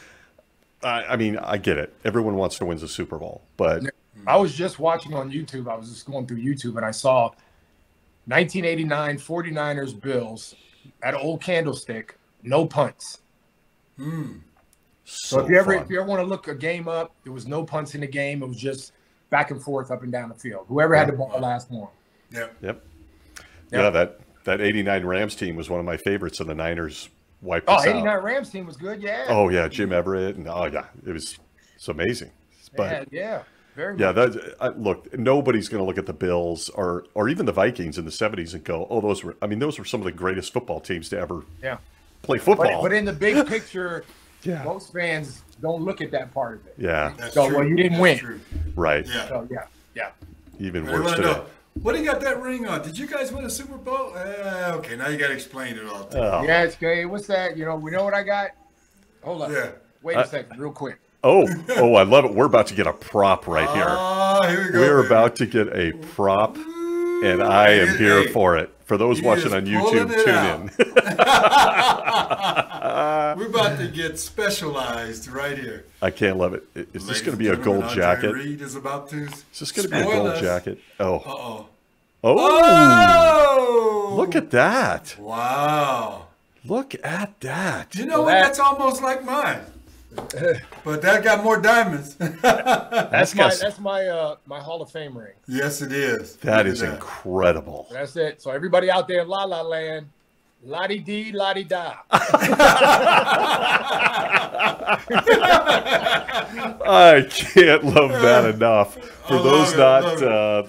I mean, I get it. Everyone wants to win the Super Bowl, but I was just watching on YouTube. I was just going through YouTube and I saw 1989 49ers Bills at Old Candlestick, no punts. So if you ever want to look a game up, there was no punts in the game. It was just back and forth up and down the field. Whoever had the ball last one. Yep. Yeah, that 89 Rams team was one of my favorites, and the Niners wiped us out. 89 Rams team was good, yeah. Oh, yeah, Jim Everett, and it's amazing. But very much. Look, nobody's going to look at the Bills or even the Vikings in the 70s and go, oh, those were some of the greatest football teams to ever play football. But in the big picture, most fans don't look at that part of it. Yeah. Well, you didn't win. Right. Yeah. So, Even worse today. What do you got that ring on? Did you guys win a Super Bowl? Okay, now you got to explain it all. Yeah, it's great. What's that? You know, we know what I got. Hold on. Yeah. Wait a second, real quick. Oh, I love it. We're about to get a prop right here. Here we go. We're about to get a prop, and I am here for it. For those watching on YouTube, tune in. We're about to get specialized right here. I can't love it. Is this going to be a gold jacket? Reed is about to. Is this going to be a gold jacket? Oh. Oh! Look at that. Wow. Look at that. You know what? That's almost like mine. But that got more diamonds. That's my my Hall of Fame ring. Yes, it is. That is incredible. That's it. So everybody out there in La La Land, la-di-dee, la-di-da. I can't love that enough. For those not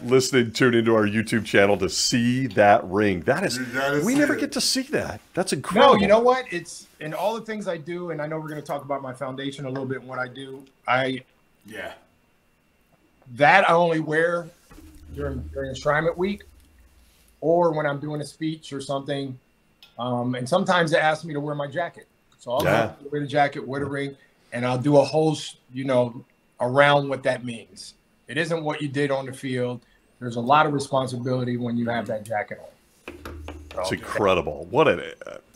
listening, tune into our YouTube channel to see that ring. That is we never get to see that. That's incredible. No, you know what? It's in all the things I do, and I know we're going to talk about my foundation a little bit and what I do. That I only wear during enshrinement week, or when I'm doing a speech or something. And sometimes they ask me to wear my jacket. So I'll wear the jacket, wear the ring, and I'll do a whole, around what that means. It isn't what you did on the field. There's a lot of responsibility when you have that jacket on. It's incredible.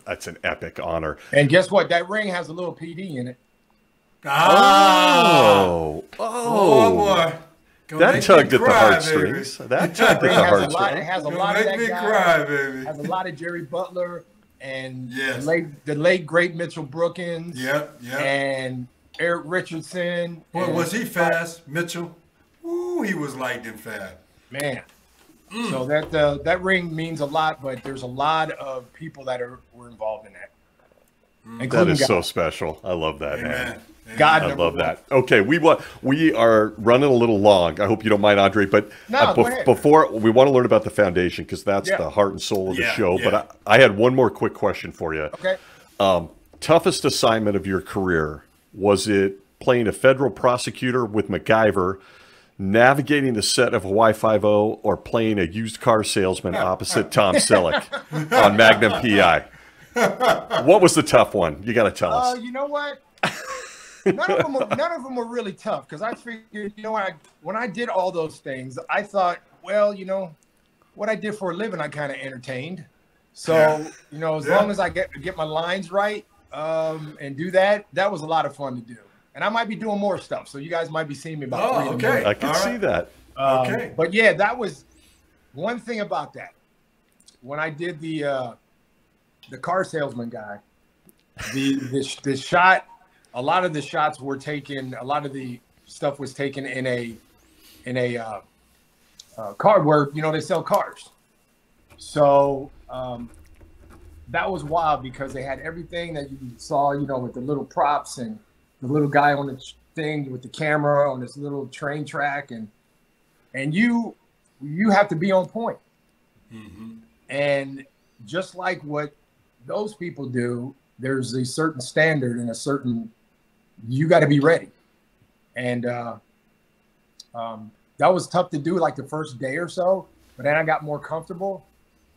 That's an epic honor. And guess what? That ring has a little PD in it. Oh boy. That tugged at the heartstrings. That tugged at the heartstrings. It has a lot of that guy. Has a lot of Jerry Butler and the late great Mitchell Brookins. Yep. And Eric Richardson. Boy, was he fast, Mitchell? Ooh, he was lightning fast. Man. So that ring means a lot, but there's a lot of people that were involved in that. That is so special. I love that, man. God, I love that. Okay, we are running a little long. I hope you don't mind, Andre. But before we want to learn about the foundation, because that's the heart and soul of the show. Yeah. But I had one more quick question for you. Okay. Toughest assignment of your career, was it playing a federal prosecutor with MacGyver, navigating the set of Hawaii Five-0, or playing a used car salesman opposite Tom Selleck on Magnum PI? What was the tough one? You got to tell us. You know what? None of them were really tough, because I figured, when I did all those things, I thought, well, what I did for a living, I kind of entertained. So, as long as I get my lines right and do that, that was a lot of fun to do. And I might be doing more stuff, so you guys might be seeing me about 3 I can see that. But yeah, that was one thing about that. When I did the car salesman guy, the shot. A lot of the shots were taken. A lot of the stuff was taken in a car where they sell cars. So that was wild, because they had everything that you saw, with the little props and the little guy on the thing with the camera on this little train track, and you have to be on point. Mm-hmm. And just like what those people do, there's a certain standard and you got to be ready. And that was tough to do, like the first day or so, but then I got more comfortable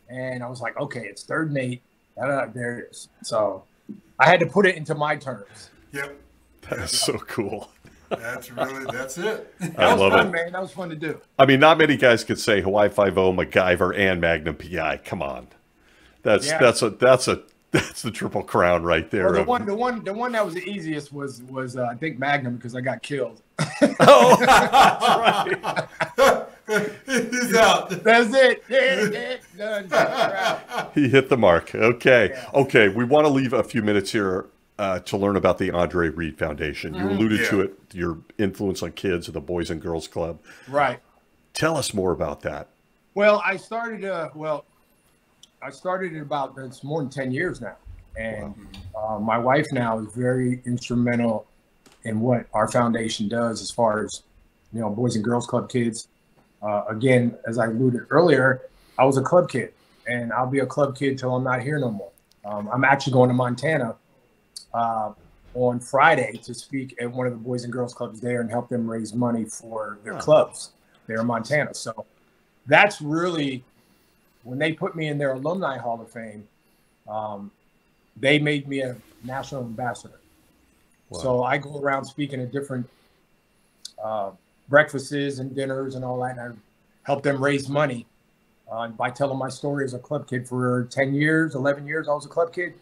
and I was like, okay, it's 3rd and 8. There it is. So I had to put it into my terms. Yep. That is so cool. That's it. I love it, man. That was fun to do. I mean, not many guys could say Hawaii Five-0, MacGyver, and Magnum PI. Come on. That's the triple crown right there. Well, the one that was the easiest was I think Magnum, because I got killed. Oh, that's right. He's out. That's it. Done. He hit the mark. Okay. Yeah. Okay. We want to leave a few minutes here to learn about the Andre Reed Foundation. You alluded to it, your influence on kids of the Boys and Girls Club. Right. Tell us more about that. Well, I started it about, it's more than 10 years now. And my wife now is very instrumental in what our foundation does as far as, Boys and Girls Club kids. Again, as I alluded earlier, I was a club kid, and I'll be a club kid till I'm not here no more. I'm actually going to Montana on Friday to speak at one of the Boys and Girls Clubs there and help them raise money for their clubs there in Montana. So that's really, when they put me in their Alumni Hall of Fame, they made me a national ambassador. Wow. So I go around speaking at different breakfasts and dinners and all that, and I help them raise money by telling my story as a club kid. For 10 years, 11 years, I was a club kid.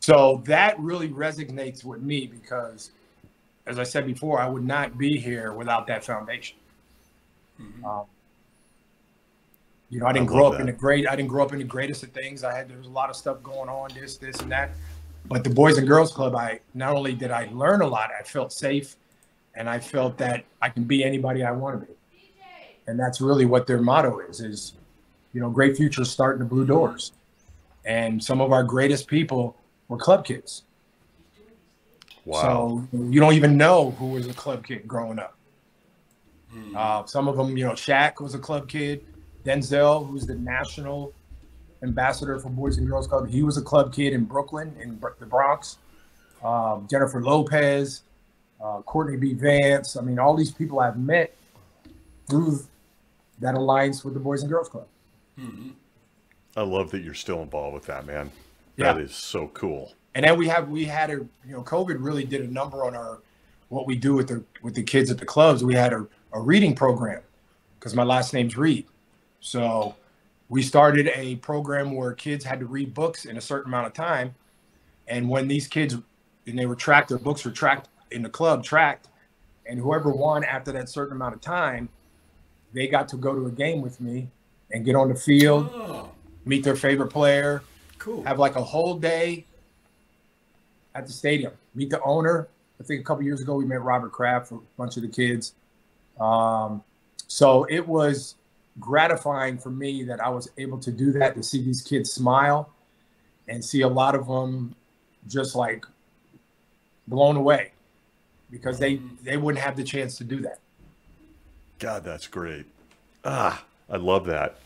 So that really resonates with me, because, as I said before, I would not be here without that foundation. Mm-hmm. I didn't grow up in the greatest of things. There was a lot of stuff going on, this and that. But the Boys and Girls Club, not only did I learn a lot, I felt safe, and I felt that I can be anybody I want to be. And that's really what their motto is, great futures start in the blue doors. And some of our greatest people were club kids. Wow. So you don't even know who was a club kid growing up. Some of them, Shaq was a club kid. Denzel, who's the national ambassador for Boys and Girls Club, he was a club kid in Brooklyn, in the Bronx. Jennifer Lopez, Courtney B. Vance. I mean, all these people I've met through that alliance with the Boys and Girls Club. I love that you're still involved with that, man. That is so cool. And then we had a, COVID really did a number on what we do with the kids at the clubs. We had a reading program because my last name's Reed. So we started a program where kids had to read books in a certain amount of time. And when these kids, and they were tracked, their books were tracked in the club, tracked, and whoever won after that certain amount of time, they got to go to a game with me and get on the field, meet their favorite player, have like a whole day at the stadium, meet the owner. I think a couple years ago we met Robert Kraft for a bunch of the kids. So it was gratifying for me that I was able to do that, to see these kids smile and see a lot of them just like blown away because they wouldn't have the chance to do that. God, that's great. I love that.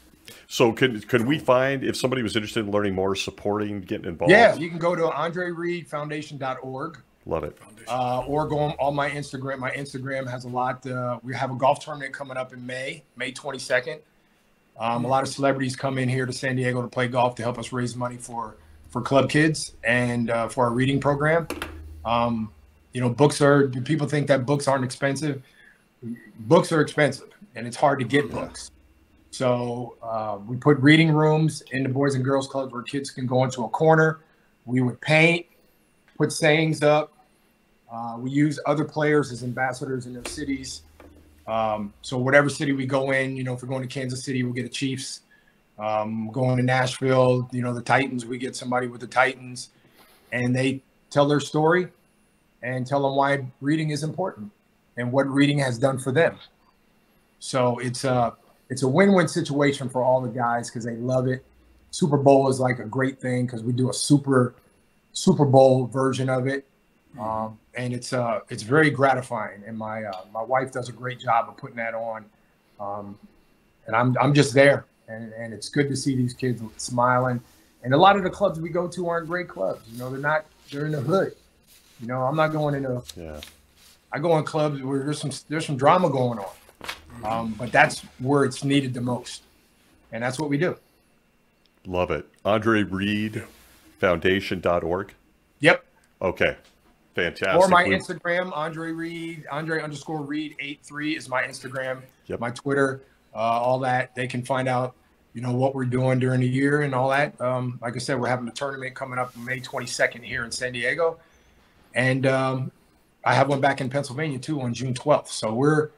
So can we find, if somebody was interested in learning more, supporting, getting involved? Yeah, you can go to AndreReedFoundation.org. Love it. Or go on my Instagram. My Instagram has a lot. We have a golf tournament coming up in May 22nd. A lot of celebrities come in here to San Diego to play golf to help us raise money for club kids and for our reading program. People think that books aren't expensive. Books are expensive, and it's hard to get books. So we put reading rooms in the Boys and Girls Clubs where kids can go into a corner. We would paint, put sayings up. We use other players as ambassadors in their cities. So whatever city we go in, if we're going to Kansas City, we'll get a Chiefs. Going to Nashville, the Titans, we get somebody with the Titans, and they tell their story and tell them why reading is important and what reading has done for them. So it's a win-win situation for all the guys because they love it. Super Bowl is like a great thing because we do a Super Bowl version of it. And it's very gratifying. And my wife does a great job of putting that on. And I'm just there. And it's good to see these kids smiling. And a lot of the clubs we go to aren't great clubs. They're in the hood. I'm not going into, I go in clubs where there's some drama going on. But that's where it's needed the most. And that's what we do. Love it. AndreReedFoundation.org. Yep. Okay. Fantastic. Or my Instagram, Andre Reed, Andre_Reed83 is my Instagram, my Twitter, all that. They can find out, what we're doing during the year and all that. Like I said, we're having a tournament coming up May 22nd here in San Diego. And I have one back in Pennsylvania too on June 12th. So we're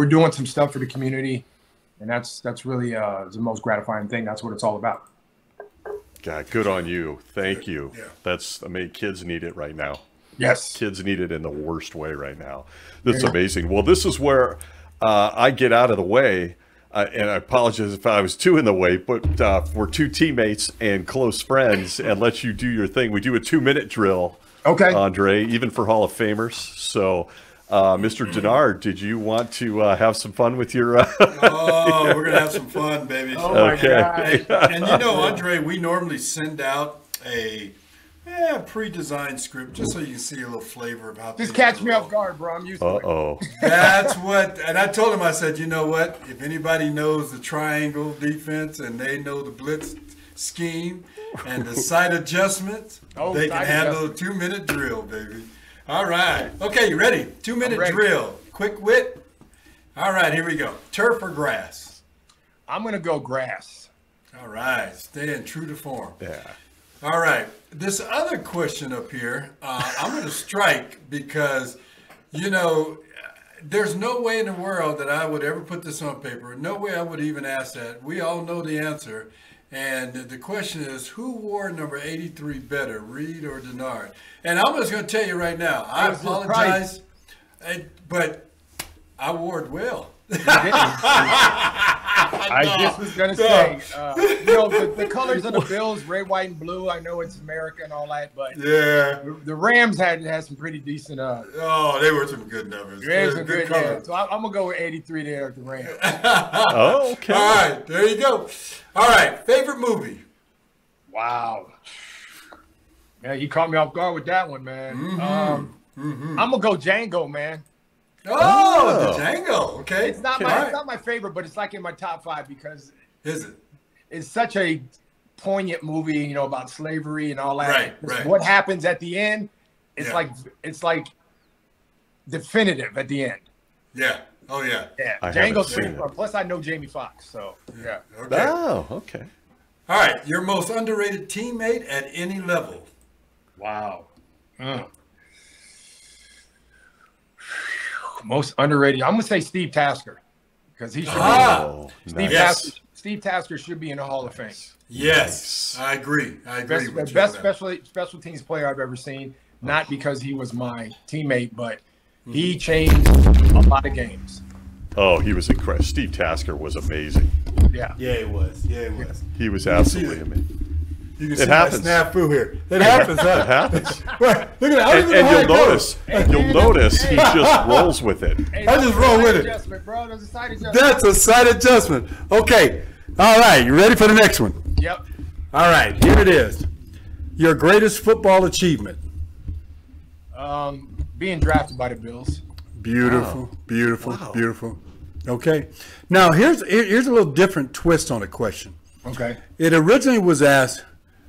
doing some stuff for the community. And that's really the most gratifying thing. That's what it's all about. God, good on you. Thank you. Yeah. Kids need it right now. Yes. Kids need it in the worst way right now. That's amazing. Well, this is where I get out of the way. And I apologize if I was too in the way, but we're two teammates and close friends and let you do your thing. We do a 2-minute drill, Andre, even for Hall of Famers. So, Mr. Denard, did you want to have some fun with your... we're going to have some fun, baby. Oh, my God. And Andre, we normally send out a pre-designed script just so you can see a little flavor of how just catch me off guard, bro. I'm used to it. That's what, and I told him, I said, you know what? If anybody knows the triangle defense and they know the blitz scheme and the sight adjustments, they can handle a 2-minute drill, baby. All right. Okay, you ready? 2-minute drill. Quick wit. All right, here we go. Turf or grass? I'm going to go grass. All right. Staying true to form. Yeah. All right. This other question up here, I'm going to strike because, there's no way in the world that I would ever put this on paper. No way I would even ask that. We all know the answer. And the question is, who wore number 83 better, Reed or Denard? And I'm just going to tell you right now, I apologize, but I wore it well. I just was going to say, the colors of the Bills, red, white, and blue, I know it's America and all that, but the Rams had some pretty decent. They were some good numbers. Rams are good colors. So I'm going to go with 83 there at the Rams. Okay. All right, there you go. All right, favorite movie? Wow. Yeah, you caught me off guard with that one, man. I'm going to go Django, man. Oh, the Django. Okay. It's not my favorite, but it's like in my top 5 because is it? It's such a poignant movie, you know, about slavery and all that. Right. What happens at the end, it's Yeah. like definitive at the end. Yeah. Oh, yeah. Yeah. I haven't Django's seen it. plus I know Jamie Foxx, so yeah. Okay. Oh, okay. All right. Your most underrated teammate at any level. Wow. Most underrated. I'm gonna say Steve Tasker because he should. Oh, Steve nice. Tasker. Steve Tasker should be in the Hall of Fame. Yes, I agree. I agree with you. Best on that. special teams player I've ever seen. Not because he was my teammate, but he changed a lot of games. Oh, he was incredible. Steve Tasker was amazing. Yeah. Yeah, it was. Yeah, it was. He was absolutely amazing. You can It see happens. that snafu here. It happens, huh? It happens. Look at that. I don't even know how And it goes. you'll notice he just rolls with it. Hey, I just roll with it. Adjustment, bro. There's a side adjustment. That's a side adjustment. Okay. All right. You ready for the next one? Yep. All right. Here it is. Your greatest football achievement. Being drafted by the Bills. Beautiful. Beautiful. Wow. Beautiful. Okay. Now, here's a little different twist on the question. Okay. It originally was asked,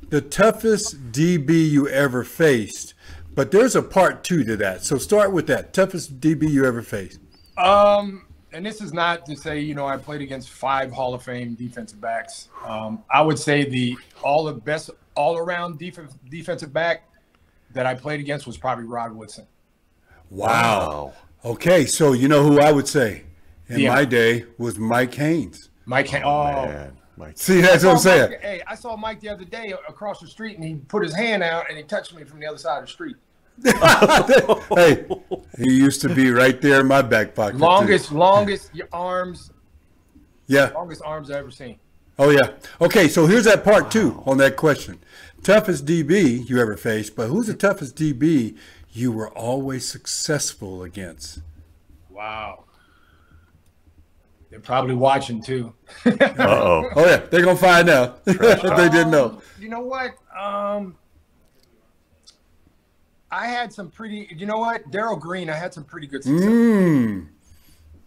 the toughest DB you ever faced, but there's a part 2 to that. So start with that. Toughest DB you ever faced. And this is not to say, you know, I played against 5 Hall of Fame defensive backs. I would say the best all-around defensive back that I played against was probably Rod Woodson. Wow. Okay, so you know who I would say in my day was Mike Haynes. Mike. Man, Mike. See, that's what I'm saying. Hey, I saw Mike the other day across the street, and he put his hand out and he touched me from the other side of the street. Hey, he used to be right there in my back pocket. Longest too. arms. Yeah. Longest arms I've ever seen. Oh, yeah. Okay, so here's that part 2 on that question. Toughest DB you ever faced, but who's the toughest DB you were always successful against? Wow. They're probably watching too. Uh-oh. Oh, yeah, they're going to find out if they didn't know. You know what? I had some pretty. You know what? Daryl Green. I had some pretty good success. Good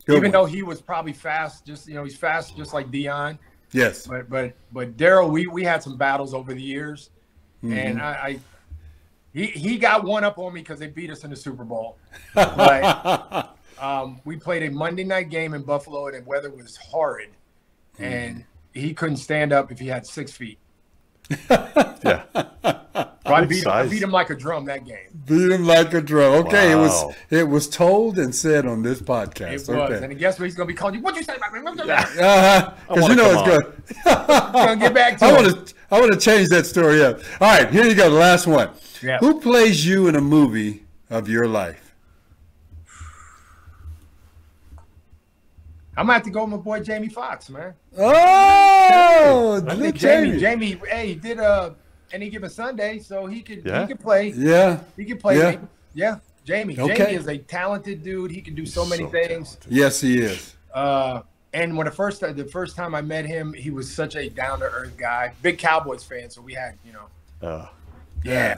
Even one. though he was probably fast, he's fast, just like Dion. Yes. But Daryl, we had some battles over the years, and he got one up on me because they beat us in the Super Bowl. But we played a Monday night game in Buffalo, and the weather was horrid, and he couldn't stand up if he had 6 feet. Yeah. So I beat him like a drum that game. Beat him like a drum. Okay, Wow. it was told and said on this podcast. It was, Okay. and guess what? He's gonna be calling you. What'd you say about me? Because you know it's good. Gonna get back to I him. want to change that story up. All right, here you go. The last one. Yeah. Who plays you in a movie of your life? I'm gonna have to go with my boy Jamie Foxx, man. Oh, I look, think Jamie, hey, he did Any Given Sunday, so he could play. Yeah. He could play. Yeah. Me. Yeah. Jamie. Okay. Jamie is a talented dude. He can do so many things. talented. Yes, he is. And when the first time I met him, he was such a down to earth guy. Big Cowboys fan, so we had, yeah.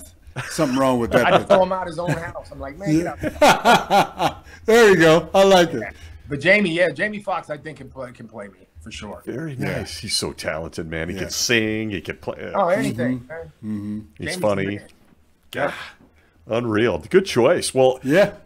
Something wrong with that. I just throw him out his own house. I'm like, man, get out. There you go. I like it. But Jamie Foxx, I think can play me for sure. Very nice. He's so talented, man. He can sing. He can play. Oh, anything. He's Jamie's funny. the man. Yeah. Unreal. Good choice. Well, Yeah.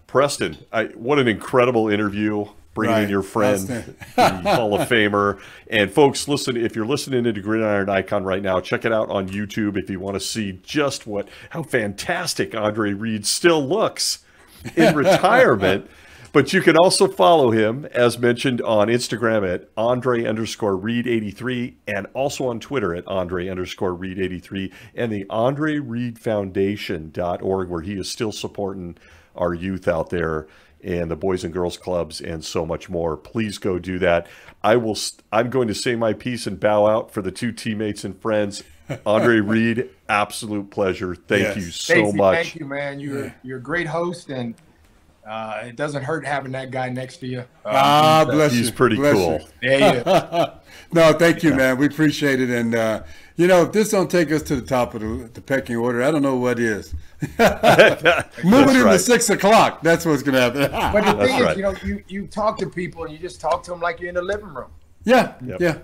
Preston, what an incredible interview. Bringing in Right. your friend, the Hall of Famer. And folks, listen, if you're listening to Gridiron Icon right now, check it out on YouTube if you want to see just how fantastic Andre Reed still looks in retirement. But you can also follow him, as mentioned, on Instagram at Andre_Reed83 and also on Twitter at Andre_Reed83 and the AndreReedFoundation.org, where he is still supporting our youth out there and the Boys and Girls Clubs and so much more. Please go do that. I'm going to say my piece and bow out for the 2 teammates and friends. Andre Reed, absolute pleasure. Thank you so Stacey, much. Thank you, man. You're a great host, and it doesn't hurt having that guy next to you. Bless you. He's pretty Bless cool. you. Yeah, he is. No, thank you, man. We appreciate it. And, if this don't take us to the top of the pecking order, I don't know what is. Moving into right. 6 o'clock. That's what's going to happen. But the thing right. is, you talk to people and you just talk to them like you're in the living room. Yeah. Yep. Yeah.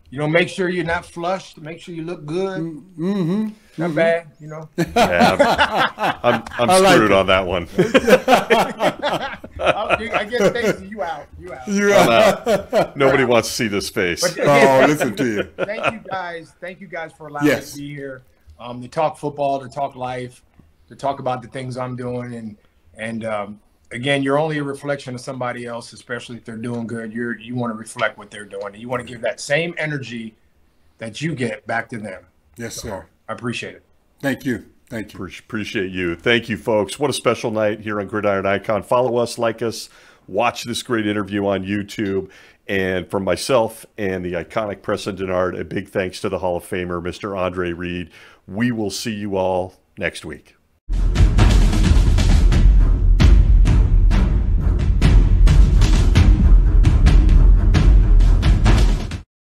You know, make sure you're not flushed. Make sure you look good. Mm-hmm. Not bad, you know. Yeah, I'm screwed on that one. I guess Stacey, you out. I'm out. Nobody wants to see this face. But again, listen to you. Thank you guys. Thank you guys for allowing me to be here. To talk football, to talk life, to talk about the things I'm doing, and again, you're only a reflection of somebody else, especially if they're doing good. You want to reflect what they're doing, and you want to give that same energy that you get back to them. Yes, sir. I appreciate it. Thank you. Thank you. Appreciate you. Thank you, folks. What a special night here on Gridiron Icon. Follow us, like us, watch this great interview on YouTube. And from myself and the iconic Preston Denard, a big thanks to the Hall of Famer, Mr. Andre Reed. We will see you all next week.